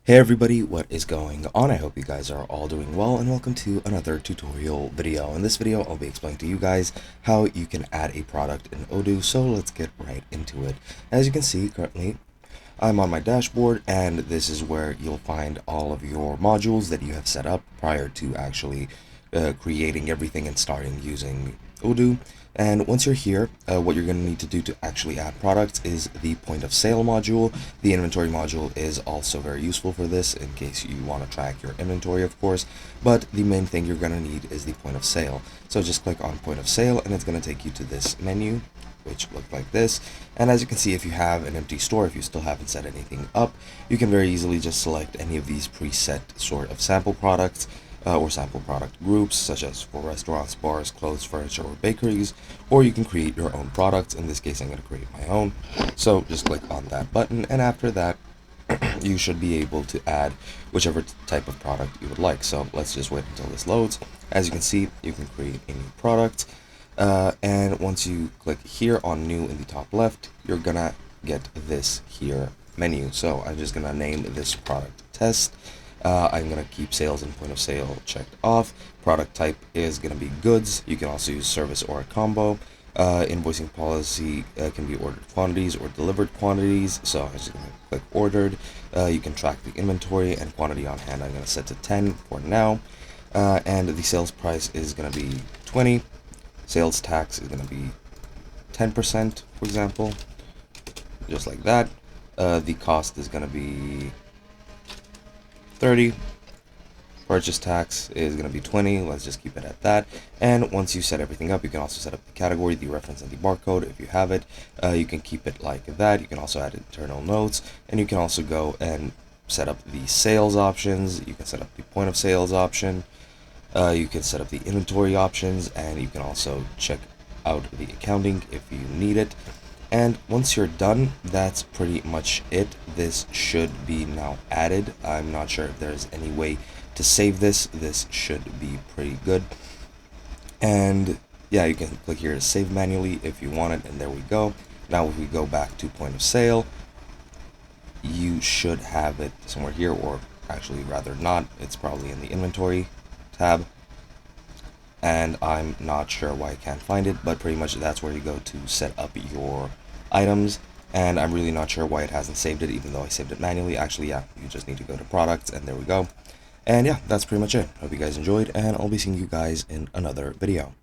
Hey everybody, what is going on? I hope you guys are all doing well and welcome to another tutorial video. In this video, I'll be explaining to you guys how you can add a product in Odoo, so let's get right into it. As you can see, currently, I'm on my dashboard and this is where you'll find all of your modules that you have set up prior to actually creating everything and starting using Odoo. And once you're here, what you're going to need to do to actually add products is the point of sale module. The inventory module is also very useful for this in case you want to track your inventory, of course, but the main thing you're going to need is the point of sale. So just click on point of sale and it's going to take you to this menu, which look like this. And as you can see, if you have an empty store, if you still haven't set anything up, you can very easily just select any of these preset sort of sample products or sample product groups, such as for restaurants, bars, clothes, furniture, or bakeries, or you can create your own products. In this case, I'm going to create my own. So just click on that button, and after that, you should be able to add whichever type of product you would like. So let's just wait until this loads. As you can see, you can create a new product. And once you click here on new in the top left, you're gonna get this here menu. So I'm just gonna name this product test. I'm gonna keep sales and point of sale checked off. Product type is gonna be goods. You can also use service or a combo. Invoicing policy can be ordered quantities or delivered quantities. So I'm just gonna click ordered. You can track the inventory and quantity on hand. I'm gonna set to 10 for now. And the sales price is gonna be 20. Sales tax is going to be 10%, for example, just like that. The cost is going to be 30. Purchase tax is going to be 20. Let's just keep it at that. And once you set everything up, you can also set up the category, the reference, and the barcode if you have it. You can keep it like that. You can also add internal notes, and you can also go and set up the sales options. You can set up the point of sales option. You can set up the inventory options, and you can also check out the accounting if you need it. And once you're done, that's pretty much it. This should be now added. I'm not sure if there's any way to save this. This should be pretty good. And yeah, you can click here to save manually if you want it, and there we go. Now if we go back to point of sale, you should have it somewhere here, or actually rather not. It's probably in the inventory tab, and I'm not sure why I can't find it, but pretty much that's where you go to set up your items. And I'm really not sure why it hasn't saved it, even though I saved it manually. Actually, yeah, you just need to go to products, and there we go. And yeah, that's pretty much it. Hope you guys enjoyed, and I'll be seeing you guys in another video.